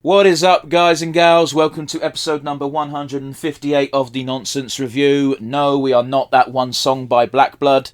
What is up, guys and gals? Welcome to episode number 158 of the Nonsense Review. No, we are not that one song by Black Blood.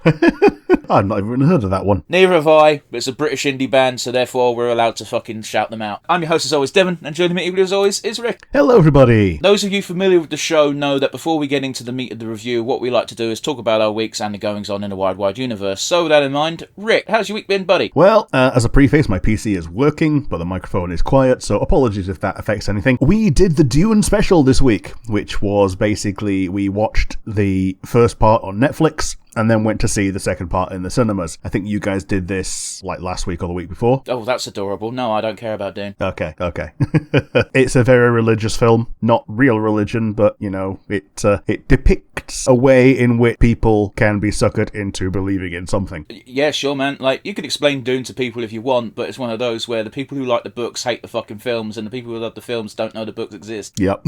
I've not even heard of that one. Neither have I, but it's a British indie band, so therefore we're allowed to fucking shout them out. I'm your host as always, Devon, and joining me equally as always is Rick. Hello, everybody. Those of you familiar with the show know that before we get into the meat of the review, what we like to do is talk about our weeks and the goings-on in the wide universe. So with that in mind, Rick, how's your week been, buddy? Well, as a preface, my PC is working, but the microphone is quiet, so apologies if that affects anything. We did the Dune special this week, which was basically we watched the first part on Netflix, and then went to see the second part in the cinemas. I think you guys did this like last week or the week before. Oh, that's adorable. No, I don't care about Dune. Okay. It's a very religious film. Not real religion, but, you know, it depicts a way in which people can be suckered into believing in something. Yeah, sure, man. Like, you could explain Dune to people if you want, but it's one of those where the people who like the books hate the fucking films, and the people who love the films don't know the books exist. Yep.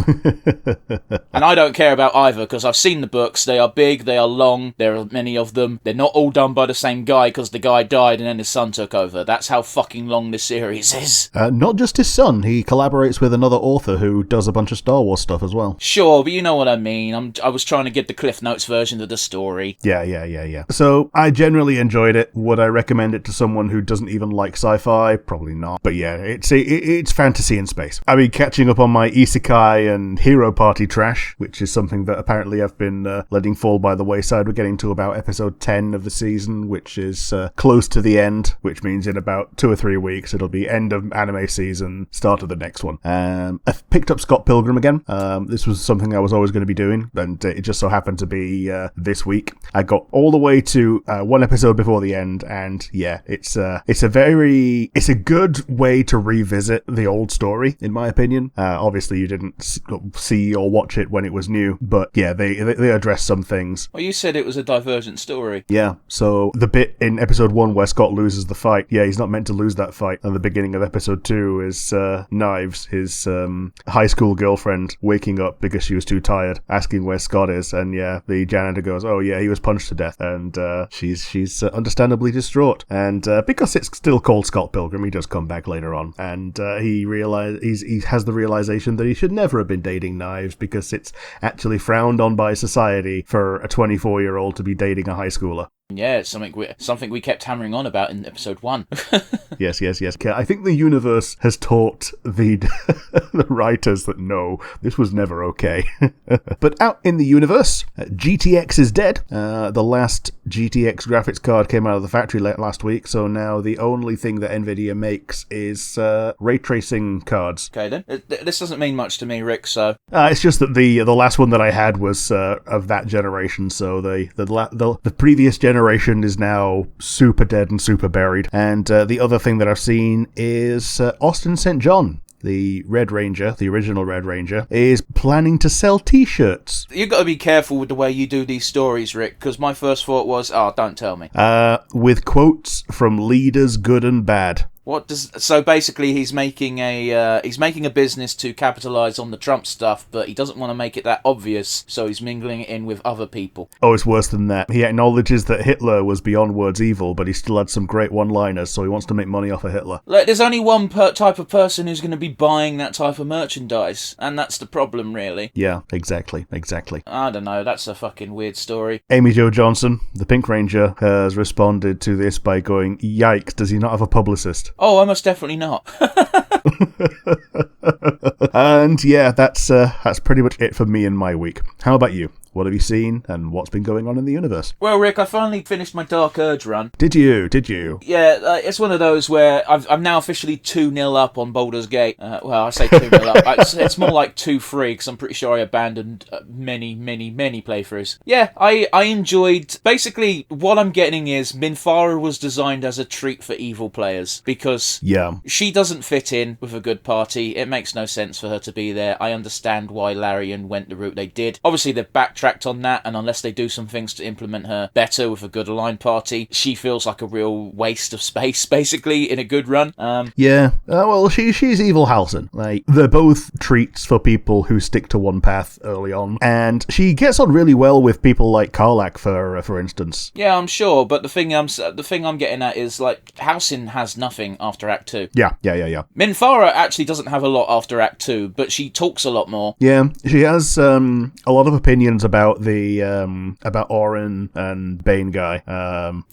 And I don't care about either, because I've seen the books. They are big, they are long, there are many of them. They're not all done by the same guy, because the guy died and then his son took over. That's how fucking long this series is. Not just his son. He collaborates with another author who does a bunch of Star Wars stuff as well. Sure, but you know what I mean. I was trying to get the Cliff Notes version of the story. Yeah. So, I generally enjoyed it. Would I recommend it to someone who doesn't even like sci-fi? Probably not. But yeah, it's fantasy in space. I mean, catching up on my isekai and hero party trash, which is something that apparently I've been letting fall by the wayside. We're getting to about episode 10 of the season, which is close to the end, which means in about 2 or 3 weeks it'll be end of anime season, start of the next one. I've picked up Scott Pilgrim again. This was something I was always going to be doing, and it just so happened to be this week. I got all the way to one episode before the end, and yeah, it's a good way to revisit the old story, in my opinion. Obviously you didn't see or watch it when it was new, but yeah, they address some things. Well, you said it was a divergent story. Yeah, so the bit in episode 1 where Scott loses the fight, yeah, he's not meant to lose that fight. And the beginning of episode 2 is Knives, his high school girlfriend, waking up because she was too tired, asking where Scott is, and yeah, the janitor goes, oh yeah, he was punched to death, and she's understandably distraught. And because it's still called Scott Pilgrim, he does come back later on, and he has the realization that he should never have been dating Knives because it's actually frowned on by society for a 24-year-old to be dating a high schooler. Yeah, it's something we kept hammering on about in episode 1. Yes. I think the universe has taught the the writers that no, this was never okay. But out in the universe, GTX is dead. The last GTX graphics card came out of the factory last week, so now the only thing that Nvidia makes is ray tracing cards. Okay then. This doesn't mean much to me, Rick, so... It's just that the last one that I had was of that generation, so the previous generation is now super dead and super buried. And the other thing that I've seen is Austin St. John, the Red Ranger, the original Red Ranger, is planning to sell t-shirts. You've got to be careful with the way you do these stories, Rick, because my first thought was, don't tell me. With quotes from leaders good and bad. So basically he's making a business to capitalize on the Trump stuff, but he doesn't want to make it that obvious, so he's mingling it in with other people. Oh, it's worse than that. He acknowledges that Hitler was beyond words evil, but he still had some great one-liners, so he wants to make money off of Hitler. Like, there's only one type of person who's going to be buying that type of merchandise, and that's the problem, really. Yeah, exactly. I don't know, that's a fucking weird story. Amy Jo Johnson, the Pink Ranger, has responded to this by going, yikes, does he not have a publicist? Oh, almost definitely not. And yeah, that's pretty much it for me and my week. How about you? What have you seen, and what's been going on in the universe? Well, Rick, I finally finished my Dark Urge run. Did you? Yeah, it's one of those where I'm now officially 2-0 up on Baldur's Gate. Well, I say 2-0 up. It's more like 2-3, because I'm pretty sure I abandoned many playthroughs. Yeah, I enjoyed... Basically, what I'm getting is Minthara was designed as a treat for evil players, because she doesn't fit in with a good party. It makes no sense for her to be there. I understand why Larian went the route they did. Obviously, they've backtracked backtracked on that, and unless they do some things to implement her better with a good aligned party, she feels like a real waste of space, basically, in a good run. Yeah. Well, she's evil Halsin. Like, they're both treats for people who stick to one path early on, and she gets on really well with people like Karlach, for instance. Yeah, I'm sure, but the thing I'm getting at is, like, Halsin has nothing after Act 2. Yeah. Minthara actually doesn't have a lot after Act 2, but she talks a lot more. Yeah, she has a lot of opinions about the about Orin and Bane guy,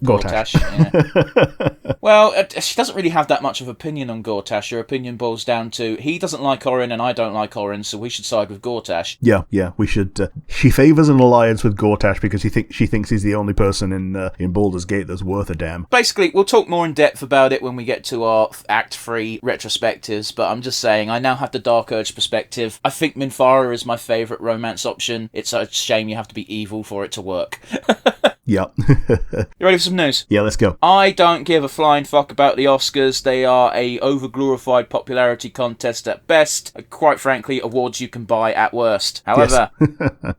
Gortash. Yeah. Well, she doesn't really have that much of opinion on Gortash. Her opinion boils down to, he doesn't like Orin and I don't like Orin, so we should side with Gortash. Yeah, we should. She favours an alliance with Gortash because she thinks he's the only person in Baldur's Gate that's worth a damn. Basically, we'll talk more in depth about it when we get to our Act 3 retrospectives, but I'm just saying, I now have the Dark Urge perspective. I think Minthara is my favourite romance option. It's a shame you have to be evil for it to work. Yeah. You ready for some news? Yeah, let's go. I don't give a flying fuck about the Oscars. They are a over-glorified popularity contest at best. Quite frankly, awards you can buy at worst. However, Yes.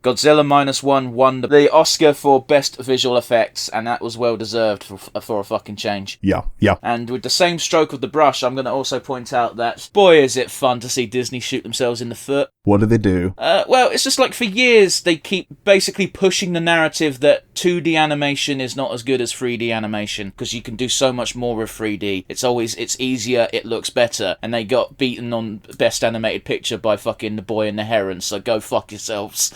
Godzilla Minus One won the Oscar for Best Visual Effects, and that was well-deserved for a fucking change. Yeah. And with the same stroke of the brush, I'm going to also point out that, boy, is it fun to see Disney shoot themselves in the foot. What do they do? Well, it's just like for years they keep basically pushing the narrative that 2D animation is not as good as 3D animation because you can do so much more with 3D. It's easier, it looks better, and they got beaten on Best Animated Picture by fucking The Boy and the Heron, so go fuck yourselves.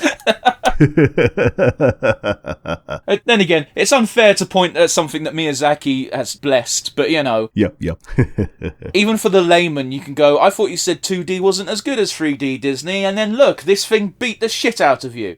Then again, it's unfair to point at something that Miyazaki has blessed, but you know. Yep. Even for the layman, you can go, I thought you said 2D wasn't as good as 3D, Disney, and then look, this thing beat the shit out of you.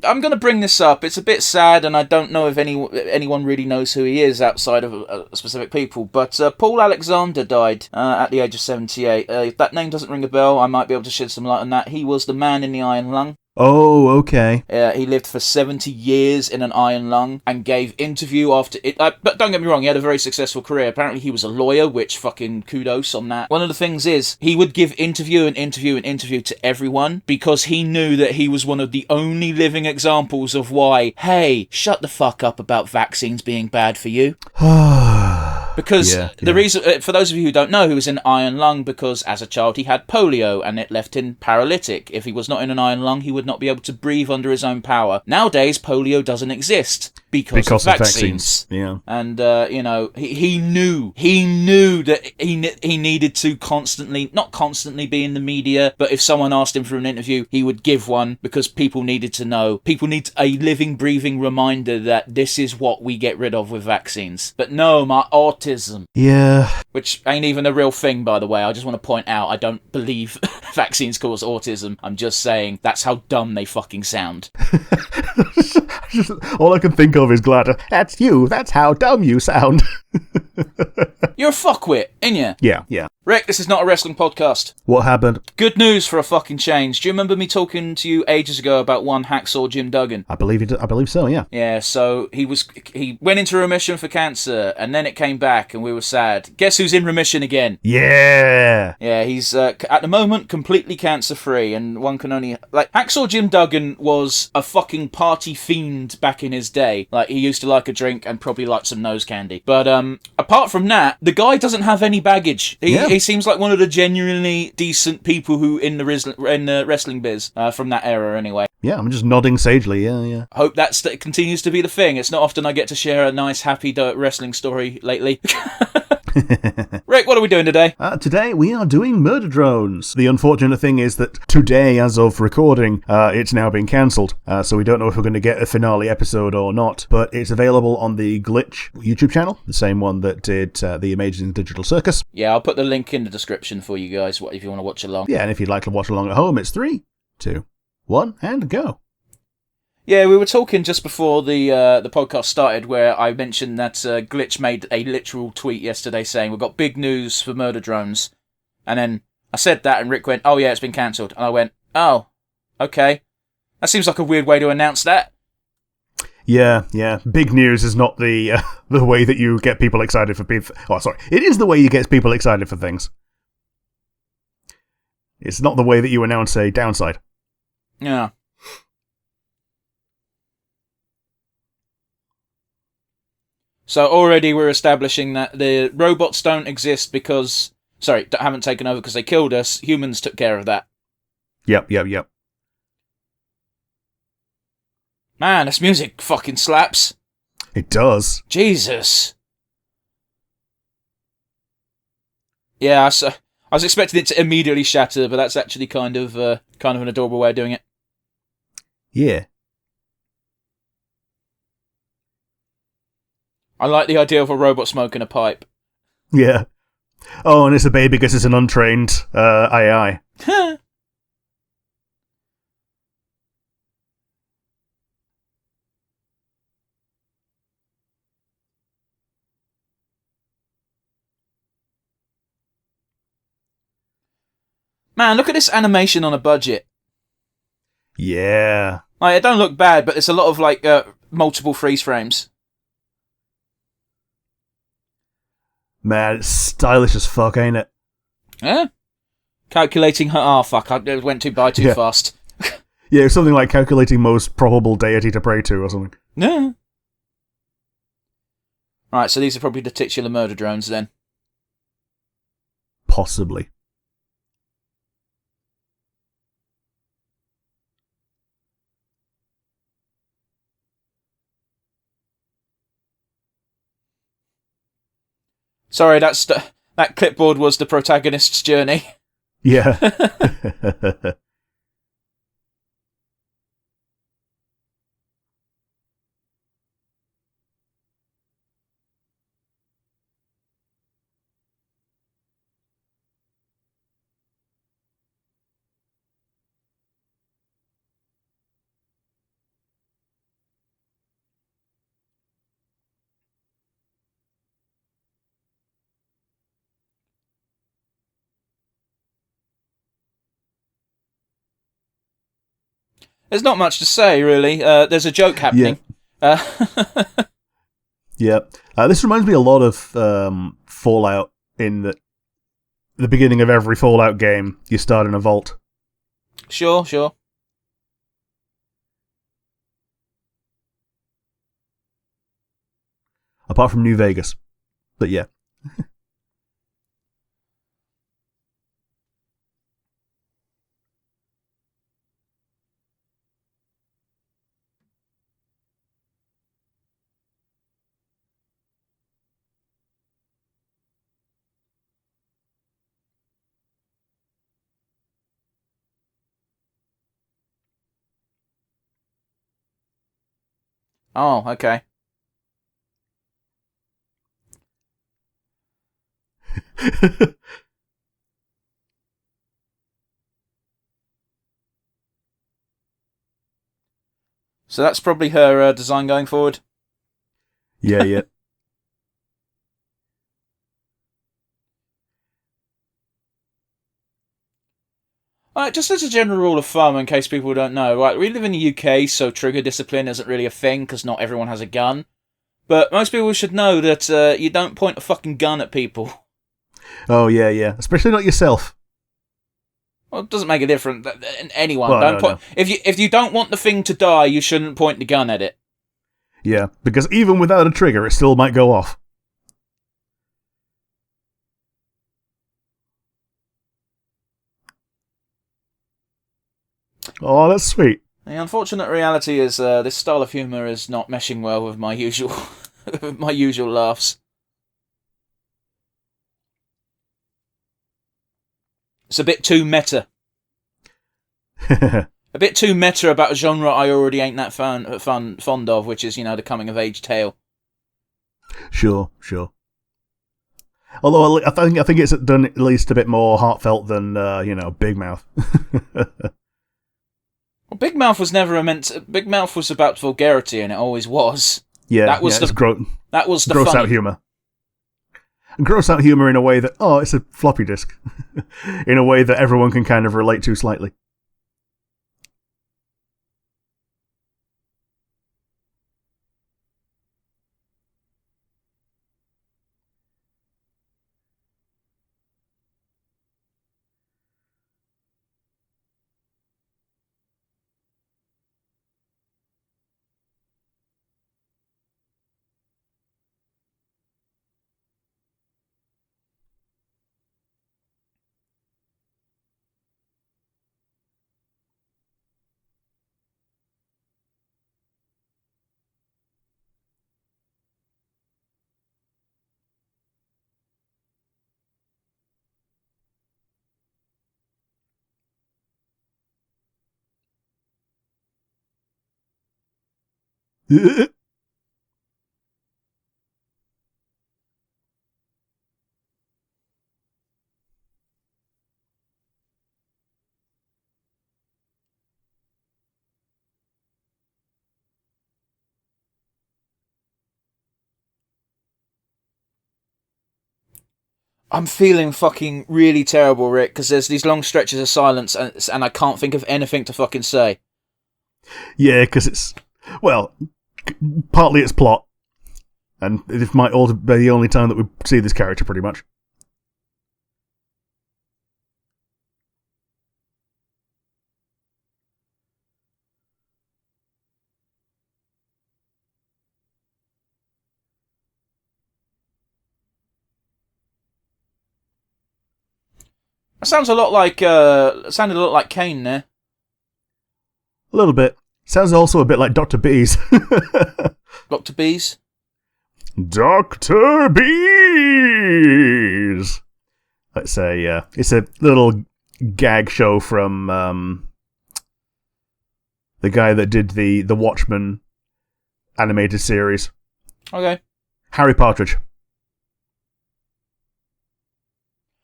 I'm going to bring this up. It's a bit sad, and I don't know if anyone really knows who he is outside of specific people, but Paul Alexander died at the age of 78. If that name doesn't ring a bell, I might be able to shed some light on that. He was the man in the iron lung. Oh, okay. He lived for 70 years in an iron lung and gave interview after it. But don't get me wrong, he had a very successful career. Apparently he was a lawyer, which fucking kudos on that. One of the things is, he would give interview to everyone because he knew that he was one of the only living examples of why, hey, shut the fuck up about vaccines being bad for you. Because the reason, for those of you who don't know, he was in iron lung because as a child he had polio and it left him paralytic. If he was not in an iron lung, he would not be able to breathe under his own power. Nowadays, polio doesn't exist because of vaccines. Yeah. And, he knew that he needed to not constantly be in the media, but if someone asked him for an interview, he would give one because people needed to know. People need a living, breathing reminder that this is what we get rid of with vaccines. But no, my autism. Yeah. Which ain't even a real thing, by the way. I just want to point out, I don't believe vaccines cause autism. I'm just saying that's how dumb they fucking sound. All I can think of is Glad. That's you. That's how dumb you sound. You're a fuckwit, ain't ya? Yeah. Rick, this is not a wrestling podcast. What happened? Good news for a fucking change. Do you remember me talking to you ages ago about one hacksaw Jim Duggan? I believe so, yeah. Yeah, so he went into remission for cancer, and then it came back, and we were sad. Guess who's in remission again? Yeah! Yeah, he's, at the moment, completely cancer-free, and one can only... Hacksaw Jim Duggan was a fucking party fiend back in his day. He used to like a drink and probably like some nose candy. But, apart from that, the guy doesn't have any baggage. He seems like one of the genuinely decent people who in the wrestling biz, from that era anyway. Yeah, I'm just nodding sagely, yeah. Hope that continues to be the thing. It's not often I get to share a nice, happy wrestling story lately. Rick, what are we doing today? Today we are doing Murder Drones. The unfortunate thing is that today, as of recording, it's now been cancelled. So we don't know if we're going to get a finale episode or not. But it's available on the Glitch YouTube channel, the same one that did the Amazing Digital Circus. Yeah, I'll put the link in the description for you guys if you want to watch along. Yeah, and if you'd like to watch along at home, it's 3, 2, 1, and go. Yeah, we were talking just before the podcast started where I mentioned that Glitch made a literal tweet yesterday saying, we've got big news for Murder Drones. And then I said that and Rick went, oh yeah, it's been cancelled. And I went, oh, okay. That seems like a weird way to announce that. Yeah. Big news is not the way that you get people excited for people. Oh, sorry. It is the way you get people excited for things. It's not the way that you announce a downside. Yeah. So already we're establishing that the robots don't exist because... Sorry, haven't taken over because they killed us. Humans took care of that. Yep. Man, this music fucking slaps. It does. Jesus. Yeah, I was expecting it to immediately shatter, but that's actually kind of an adorable way of doing it. Yeah. I like the idea of a robot smoking a pipe. Yeah. Oh, and it's a baby because it's an untrained AI. Man, look at this animation on a budget. Yeah. Like, it don't look bad, but it's a lot of like multiple freeze frames. Man, it's stylish as fuck, ain't it? Yeah. Calculating her. Oh fuck! I went too fast. Yeah, it's something like calculating most probable deity to pray to or something. Yeah. Right, so these are probably the titular murder drones then. Possibly. Sorry, that clipboard was the protagonist's journey. Yeah. There's not much to say, really. There's a joke happening. Yeah. This reminds me a lot of Fallout in the beginning of every Fallout game, you start in a vault. Sure. Apart from New Vegas. But yeah. Oh, okay. So that's probably her design going forward. Yeah. Just as a general rule of thumb, in case people don't know, right, we live in the UK, so trigger discipline isn't really a thing, because not everyone has a gun. But most people should know that you don't point a fucking gun at people. Oh, yeah. Especially not yourself. Well, it doesn't make a difference. Anyone. Well, Don't point. no. If you don't want the thing to die, you shouldn't point the gun at it. Yeah, because even without a trigger, it still might go off. Oh, that's sweet. The unfortunate reality is this style of humour is not meshing well with my usual my usual laughs. It's a bit too meta. A bit too meta about a genre I already ain't that fond of, which is, the coming of age tale. Sure. Although I think it's done at least a bit more heartfelt than Big Mouth. Well, Big Mouth was never Big Mouth was about vulgarity, and it always was. Yeah, that was it's that was the gross funny. out humour. Gross out humour in a way that it's a floppy disk, in a way that everyone can kind of relate to slightly. I'm feeling fucking really terrible, Rick, because there's these long stretches of silence and I can't think of anything to fucking say. Yeah, because it's... Well, partly it's plot. And it might all be the only time that we see this character, pretty much. It sounded a lot like Kane there. A little bit. Sounds also a bit like Dr. Bees. Dr. Bees? Dr. Bees! Let's say, it's a little gag show from the guy that did the Watchmen animated series. Okay. Harry Partridge.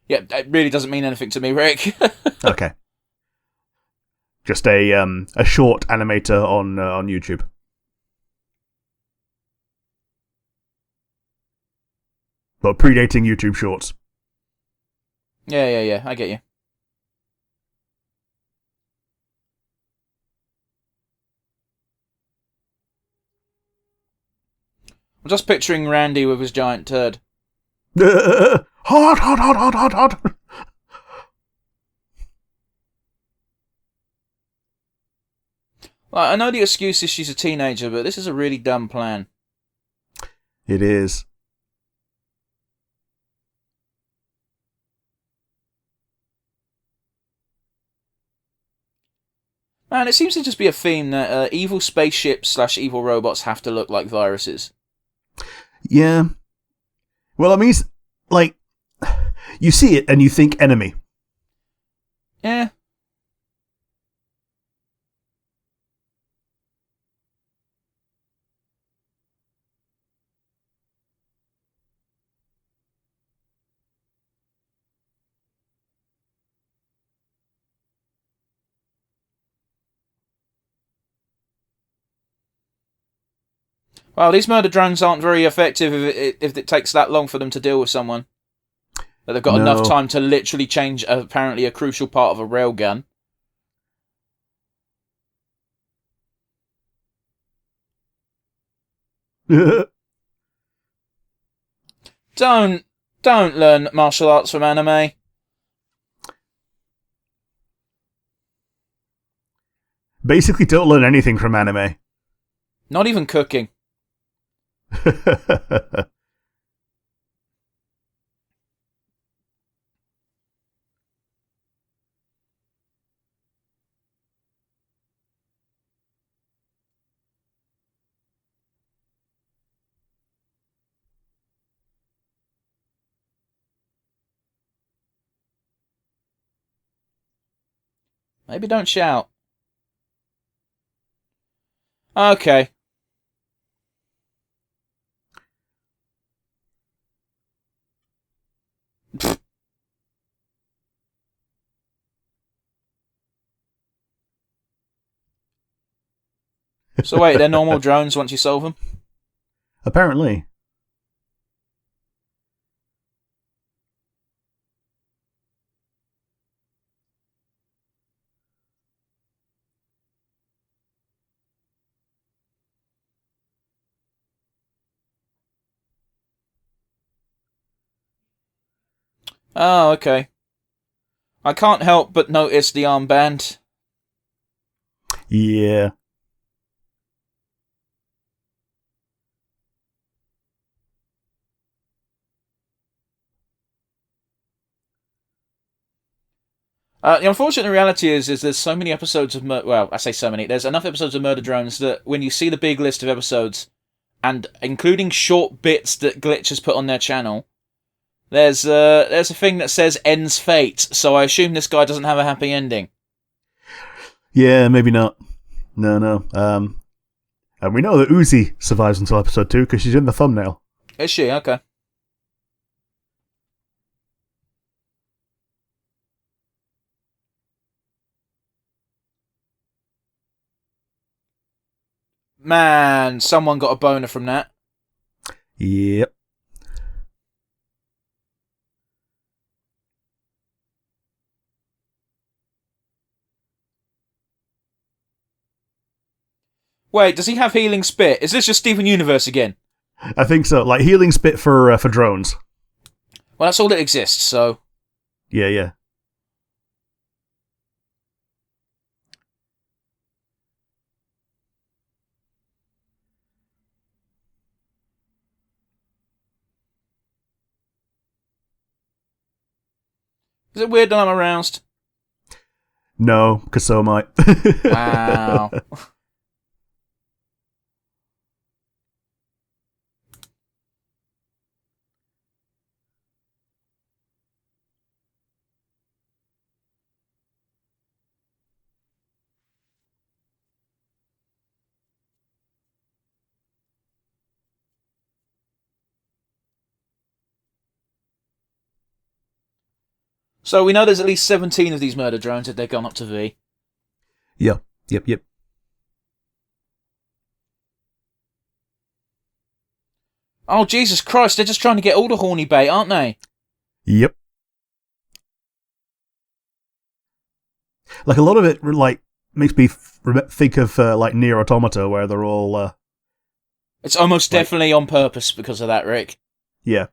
Yeah, it really doesn't mean anything to me, Rick. Okay. Just a short animator on YouTube. But predating YouTube Shorts. Yeah, I get you. I'm just picturing Randy with his giant turd. Hot. Like, I know the excuse is she's a teenager, but this is a really dumb plan. It is. Man, it seems to just be a theme that evil spaceships / evil robots have to look like viruses. Yeah. Well, I mean, like, you see it and you think enemy. Yeah. Well, these murder drones aren't very effective if it takes that long for them to deal with someone. But they've got enough time to literally change apparently a crucial part of a railgun. Don't learn martial arts from anime. Basically, don't learn anything from anime. Not even cooking. Maybe don't shout. Okay. So wait, they're normal drones once you solve them? Apparently. Oh, okay. I can't help but notice the armband. Yeah. The unfortunate reality is there's so many episodes of well, I say so many. There's enough episodes of Murder Drones that when you see the big list of episodes, and including short bits that Glitch has put on their channel, there's a thing that says ends fate. So I assume this guy doesn't have a happy ending. Yeah, maybe not. No. And we know that Uzi survives until episode 2 because she's in the thumbnail. Is she? Okay. Man, someone got a boner from that. Yep. Wait, does he have healing spit? Is this just Steven Universe again? I think so. Like healing spit for drones. Well, that's all that exists, so... Yeah. Is it weird that I'm aroused? No, because so am I. Wow. So we know there's at least 17 of these murder drones if they've gone up to V. Yep. Oh, Jesus Christ, they're just trying to get all the horny bait, aren't they? Yep. Like a lot of it, like makes me think of like Nier Automata, where they're all. It's almost definitely on purpose because of that, Rick. Yeah.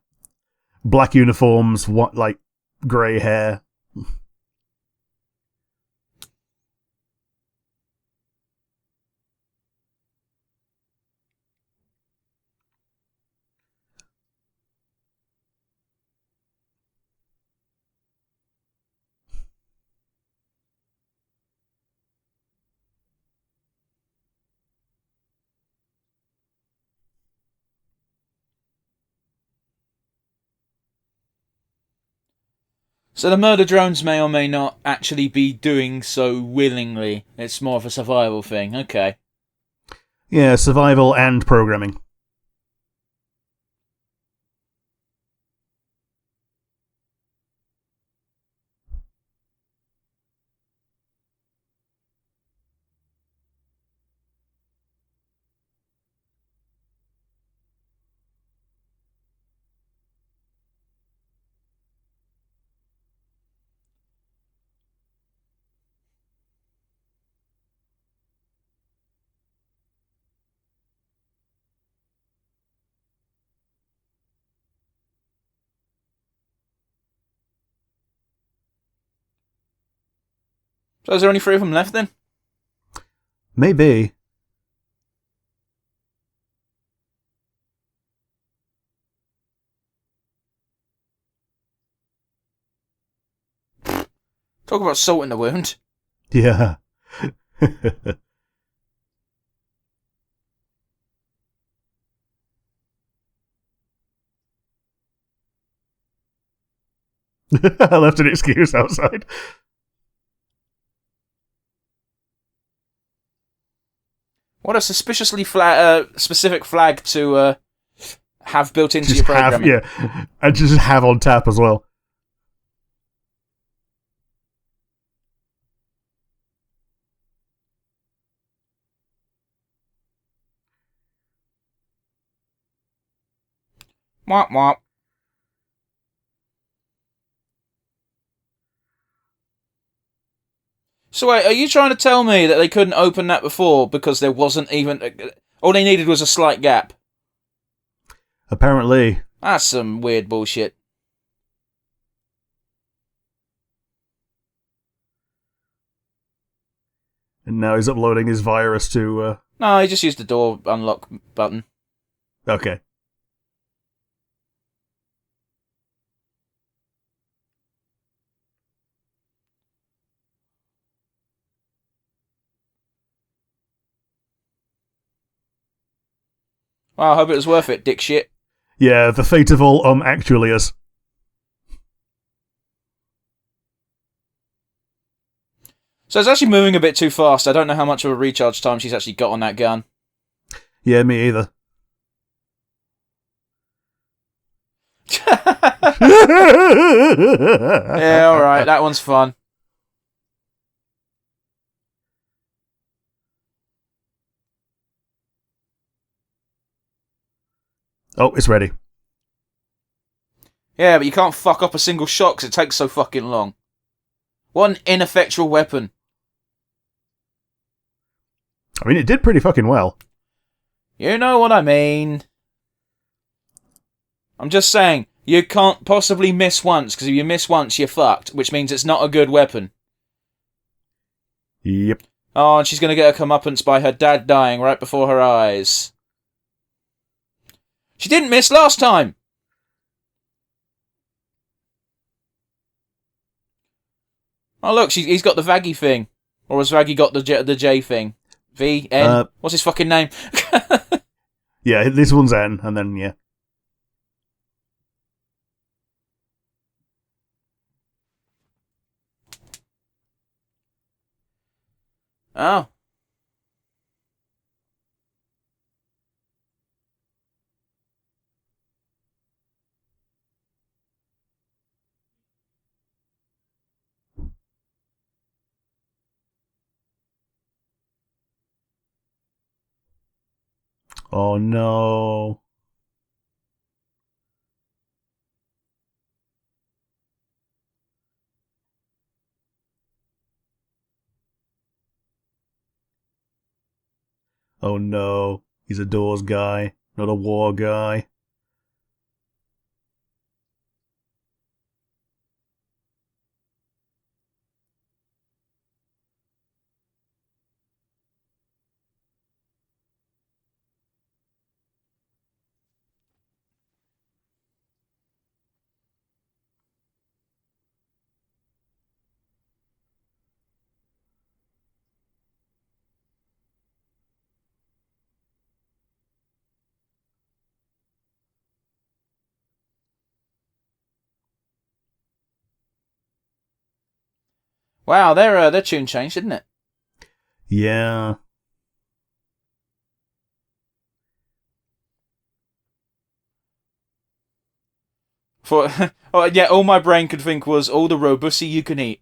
Black uniforms, like grey hair. So the murder drones may or may not actually be doing so willingly. It's more of a survival thing. Okay. Yeah, survival and programming. So is there only 3 of them left then? Maybe. Talk about salt in the wound. Yeah. I left an excuse outside. What a suspiciously specific flag to have built into your programming. Yeah, and just have on tap as well. Womp womp. So wait, are you trying to tell me that they couldn't open that before because there wasn't even... all they needed was a slight gap? Apparently. That's some weird bullshit. And now he's uploading his virus to... No, he just used the door unlock button. Okay. Well, I hope it was worth it, dick shit. Yeah, the fate of all actually is. So it's actually moving a bit too fast. I don't know how much of a recharge time she's actually got on that gun. Yeah, me either. Yeah, alright, that one's fun. Oh, it's ready. Yeah, but you can't fuck up a single shot because it takes so fucking long. What an ineffectual weapon. I mean, it did pretty fucking well. You know what I mean. I'm just saying, you can't possibly miss once, because if you miss once, you're fucked, which means it's not a good weapon. Yep. Oh, and she's going to get her comeuppance by her dad dying right before her eyes. She didn't miss last time! Oh, look, he's got the Vaggy thing. Or has Vaggy got the J thing? V? N? What's his fucking name? Yeah, this one's N, and then, yeah. Oh. Oh, no. Oh, no. He's a doors guy, not a war guy. Wow, their tune changed, didn't it? Yeah. For oh, yeah, all my brain could think was all the robussy you can eat.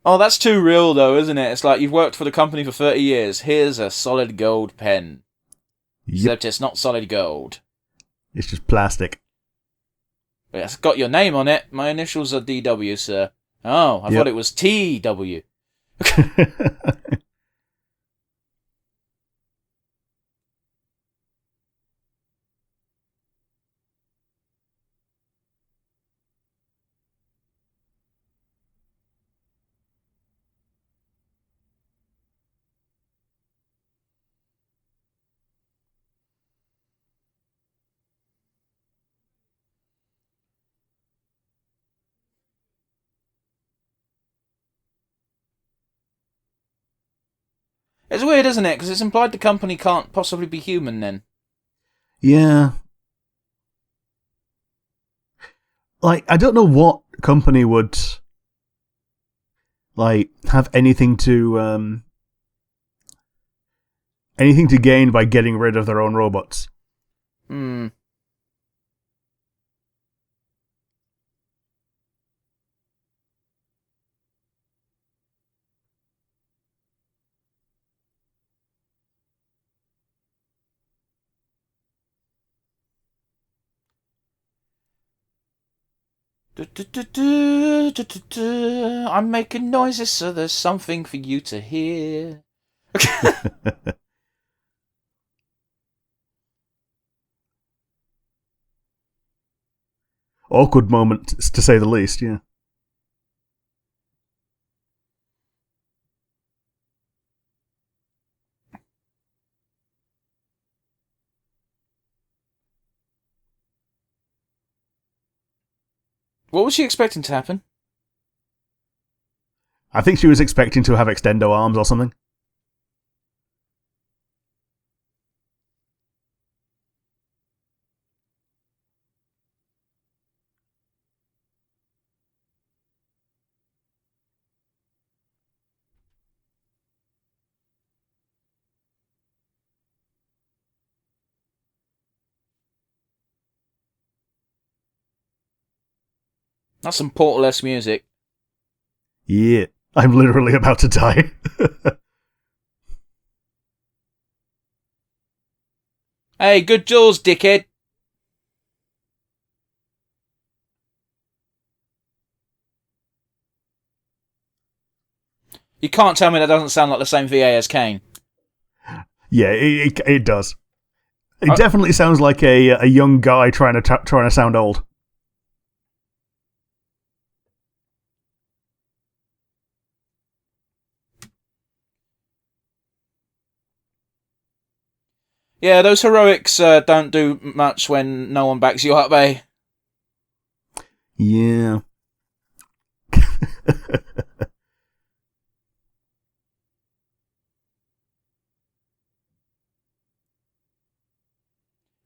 Oh, that's too real, though, isn't it? It's like you've worked for the company for 30 years. Here's a solid gold pen. Yep. Except it's not solid gold. It's just plastic. But it's got your name on it. My initials are DW, sir. Oh, I thought it was TW. It's weird, isn't it? Because it's implied the company can't possibly be human then. Yeah. Like, I don't know what company would, like, have anything to gain by getting rid of their own robots. Hmm. I'm making noises so there's something for you to hear. Awkward moment, to say the least, yeah. What was she expecting to happen? I think she was expecting to have extendo arms or something. That's some Portal-esque music. Yeah, I'm literally about to die. Hey, good jaws, dickhead. You can't tell me that doesn't sound like the same VA as Kane. Yeah, it does. It definitely sounds like a young guy trying to sound old. Yeah, those heroics don't do much when no one backs you up, eh? Yeah.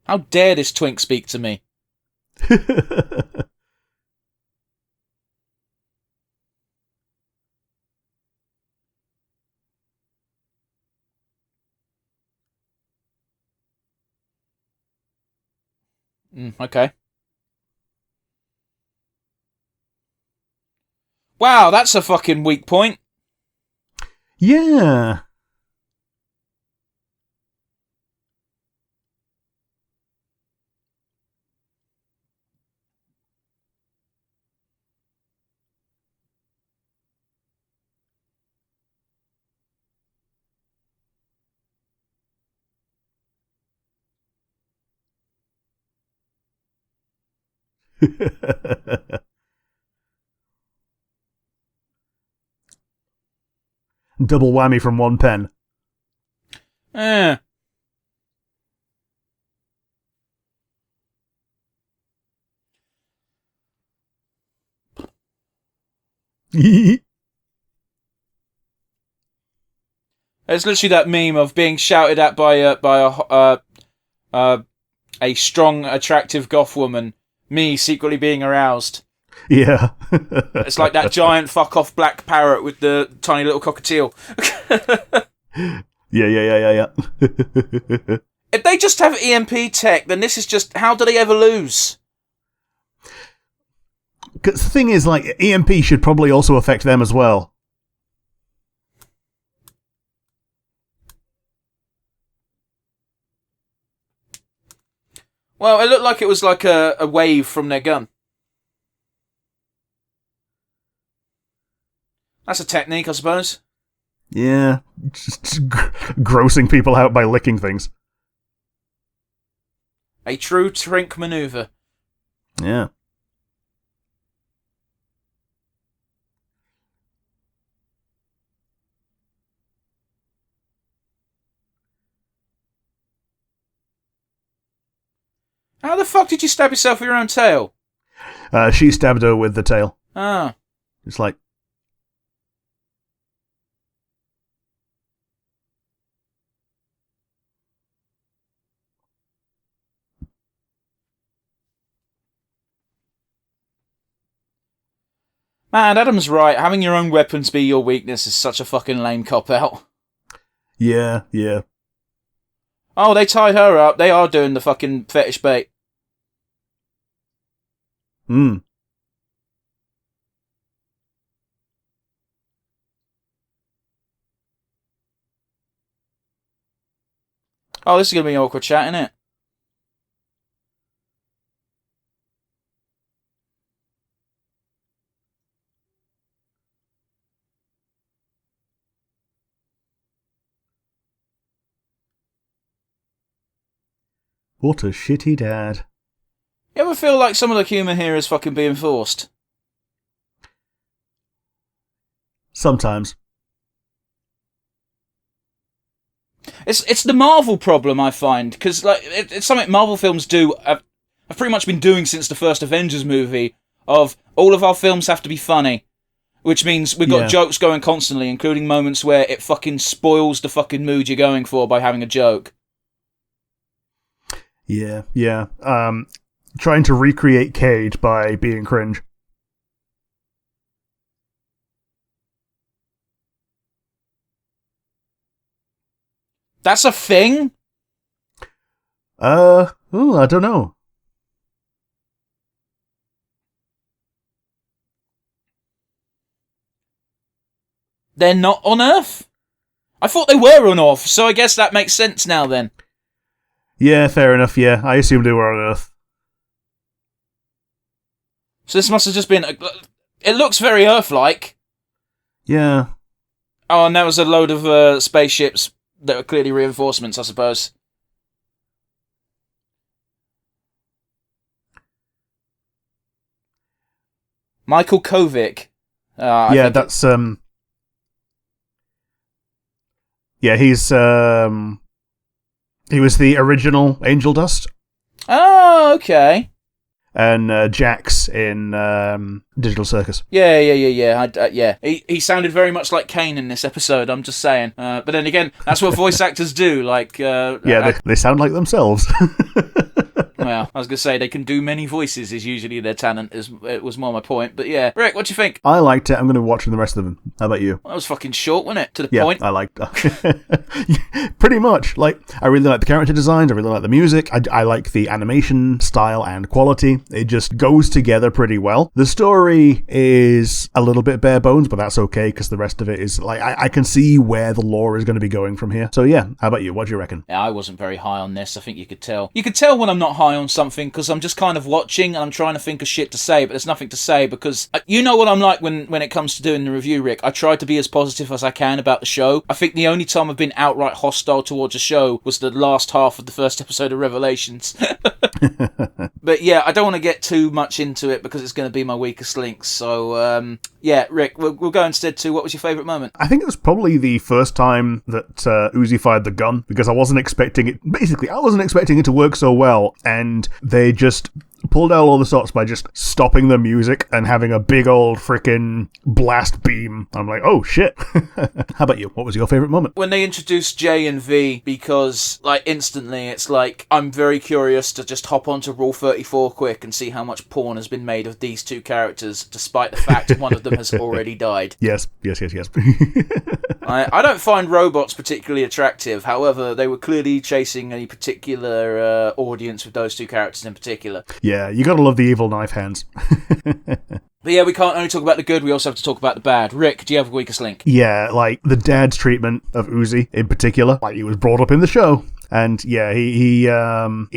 How dare this twink speak to me? Okay. Wow, that's a fucking weak point. Yeah. Double whammy from one pen. Eh. It's literally that meme of being shouted at by a strong, attractive goth woman. Me secretly being aroused. Yeah. It's like that giant fuck off black parrot with the tiny little cockatiel. Yeah. If they just have EMP tech, then this is just how do they ever lose? Because the thing is, like, EMP should probably also affect them as well. Well, it looked like it was like a wave from their gun. That's a technique, I suppose. Yeah. Just grossing people out by licking things. A true Trink maneuver. Yeah. How the fuck did you stab yourself with your own tail? She stabbed her with the tail. Ah. It's like... Man, Adam's right. Having your own weapons be your weakness is such a fucking lame cop-out. Yeah. Oh, they tied her up. They are doing the fucking fetish bait. Hmm. Oh, this is going to be an awkward chat, isn't it? What a shitty dad. You ever feel like some of the humour here is fucking being forced? Sometimes. It's the Marvel problem, I find, because like it's something Marvel films do. Have pretty much been doing since the first Avengers movie. Of all of our films have to be funny, which means we've got jokes going constantly, including moments where it fucking spoils the fucking mood you're going for by having a joke. Yeah. Trying to recreate Cage by being cringe. That's a thing? I don't know. They're not on Earth? I thought they were on Earth, so I guess that makes sense now then. Yeah, fair enough, yeah. I assumed they were on Earth. So this must have just been... It looks very Earth-like. Yeah. Oh, and there was a load of spaceships that were clearly reinforcements, I suppose. Michael Kovic. Yeah, that's... Yeah, he's... He was the original Angel Dust. Oh, okay. And Jax in Digital Circus. Yeah. Yeah. He sounded very much like Kane in this episode, I'm just saying. But then again, that's what voice actors do. Like, they sound like themselves. Well, I was going to say, they can do many voices is usually their talent, it was more my point. But yeah, Rick, what do you think? I liked it. I'm going to watch the rest of them. How about you? That was fucking short, wasn't it? To the point. Yeah, I liked that. Pretty much. Like, I really like the character designs. I really like the music. I like the animation style and quality. It just goes together pretty well. The story is a little bit bare bones, but that's okay because the rest of it is like I can see where the lore is going to be going from here. So yeah, how about you? What do you reckon? Yeah, I wasn't very high on this. I think you could tell. You could tell when I'm not high on something because I'm just kind of watching and I'm trying to think of shit to say, but there's nothing to say because you know what I'm like when it comes to doing the review, Rick. I try to be as positive as I can about the show. I think the only time I've been outright hostile towards a show was the last half of the first episode of Revelations. But yeah, I don't want to get too much into it because it's going to be my weakest link. So yeah, Rick, we'll go instead to what was your favourite moment? I think it was probably the first time that Uzi fired the gun because I wasn't expecting it. Basically, I wasn't expecting it to work so well, and they just pulled out all the stops by just stopping the music and having a big old freaking blast beam. I'm like, oh shit. How about you? What was your favourite moment? When they introduced J and V, because like instantly it's like I'm very curious to just hop onto Rule 34 quick and see how much porn has been made of these two characters, despite the fact one of them has already died. Yes. I don't find robots particularly attractive. However, they were clearly chasing a particular audience with those two characters in particular. Yeah, you gotta love the evil knife hands. But yeah, we can't only talk about the good, we also have to talk about the bad. Rick, do you have a weakest link? Yeah, like the dad's treatment of Uzi in particular. Like he was brought up in the show. And yeah, he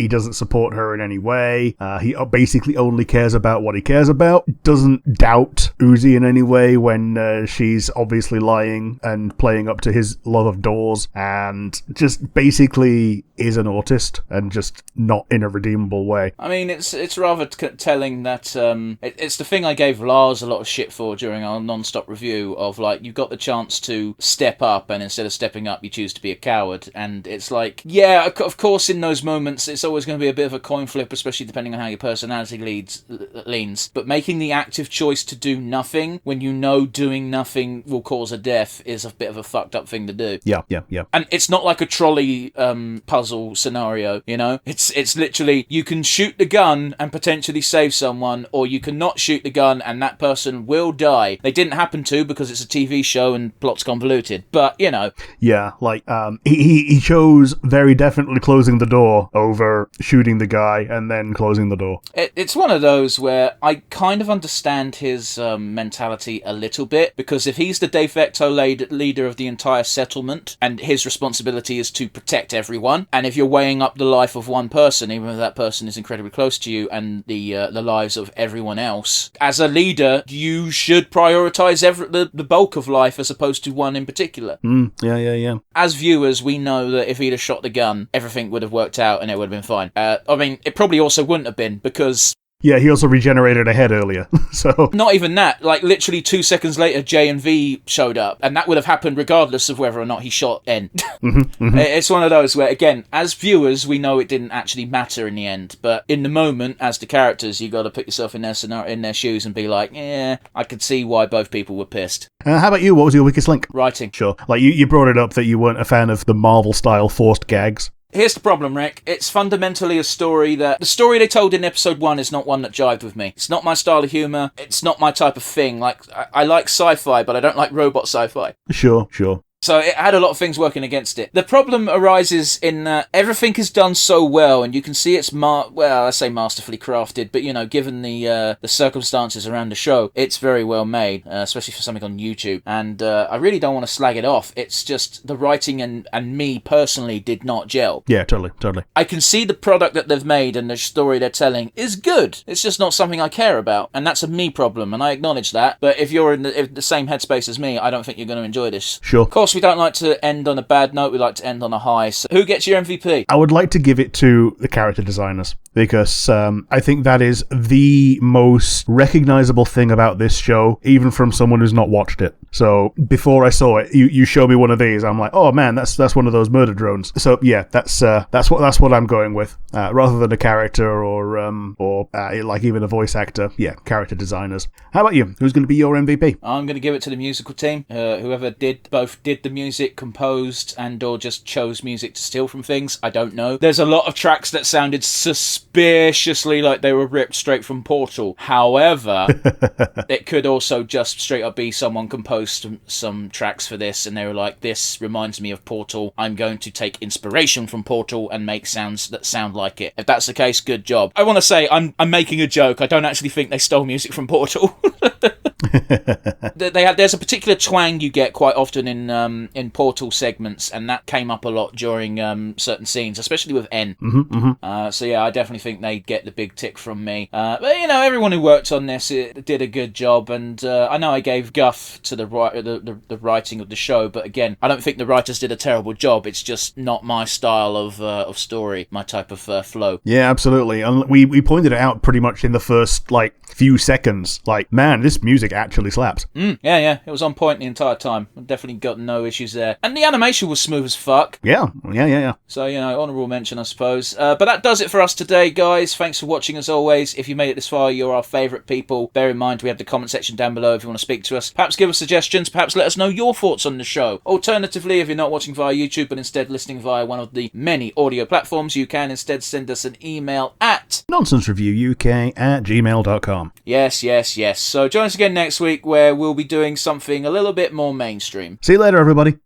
doesn't support her in any way. He basically only cares about what he cares about. Doesn't doubt Uzi in any way when she's obviously lying and playing up to his love of doors. And just basically is an autist and just not in a redeemable way. I mean, it's rather telling that it's the thing I gave Lars a lot of shit for during our non-stop review of like, you've got the chance to step up and instead of stepping up you choose to be a coward. And it's like, yeah, of course in those moments it's always going to be a bit of a coin flip, especially depending on how your personality leans. But making the active choice to do nothing when you know doing nothing will cause a death is a bit of a fucked up thing to do. Yeah. And it's not like a trolley puzzle scenario, you know? It's literally, you can shoot the gun and potentially save someone, or you can not shoot the gun and that person will die. They didn't happen to because it's a TV show and plot's convoluted, but, you know. Yeah, like, he chose very definitely closing the door over shooting the guy and then closing the door. It's one of those where I kind of understand his mentality a little bit, because if he's the de facto leader of the entire settlement and his responsibility is to protect everyone, and if you're weighing up the life of one person, even if that person is incredibly close to you, and the lives of everyone else, as a leader, you should prioritise the bulk of life as opposed to one in particular. Yeah. As viewers, we know that if he'd have shot the gun, everything would have worked out and it would have been fine. I mean, it probably also wouldn't have been, because... Yeah, he also regenerated a head earlier, so... Not even that. Like, literally 2 seconds later, J and V showed up, and that would have happened regardless of whether or not he shot N. It's one of those where, again, as viewers, we know it didn't actually matter in the end, but in the moment, as the characters, you got to put yourself in their shoes and be like, yeah, I could see why both people were pissed. How about you? What was your weakest link? Writing. Sure. Like, you brought it up that you weren't a fan of the Marvel-style forced gags. Here's the problem, Rick. It's fundamentally a story that... The story they told in episode 1 is not one that jived with me. It's not my style of humour. It's not my type of thing. Like, I like sci-fi, but I don't like robot sci-fi. Sure. So it had a lot of things working against it. The problem arises in that everything is done so well, and you can see it's I say masterfully crafted, but given the circumstances around the show, it's very well made, especially for something on YouTube. And I really don't want to slag it off. It's just the writing and me personally did not gel. Yeah, totally. I can see the product that they've made and the story they're telling is good. It's just not something I care about, and that's a me problem, and I acknowledge that. But if you're in the same headspace as me, I don't think you're going to enjoy this. Sure. Of course, we don't like to end on a bad note. We like to end on a high. So who gets your MVP? I would like to give it to the character designers, because I think that is the most recognizable thing about this show, even from someone who's not watched it. So before I saw it, you show me one of these, I'm like, oh man, that's one of those murder drones. So yeah, that's what I'm going with, rather than a character or like even a voice actor. Yeah, character designers. How about you? Who's going to be your MVP? I'm going to give it to the musical team. Whoever did the music, composed, and or just chose music to steal from things. I don't know. There's a lot of tracks that sounded suspiciously like they were ripped straight from Portal. However, it could also just straight up be someone composed some tracks for this, and they were like, this reminds me of Portal. I'm going to take inspiration from Portal and make sounds that sound like it. If that's the case, good job. I want to say I'm making a joke. I don't actually think they stole music from Portal. There's a particular twang you get quite often in Portal segments, and that came up a lot during certain scenes, especially with N. So yeah, I definitely think they get the big tick from me. But everyone who worked on this did a good job, and I know I gave guff to the writing of the show, but again, I don't think the writers did a terrible job. It's just not my style of story, my type of flow. Yeah, absolutely. And we pointed it out pretty much in the first few seconds. Like, man, this music actually slaps. Yeah, it was on point the entire time. I definitely got no issues there, and the animation was smooth as fuck. Yeah. So honourable mention, I suppose. But that does it for us today, guys. Thanks for watching as always. If you made it this far, you're our favourite people. Bear in mind we have the comment section down below if you want to speak to us. Perhaps give us suggestions. Perhaps let us know your thoughts on the show. Alternatively, if you're not watching via YouTube but instead listening via one of the many audio platforms, you can instead send us an email at nonsensereviewuk@gmail.com. Yes. So join us again next week, where we'll be doing something a little bit more mainstream. See you later, everybody.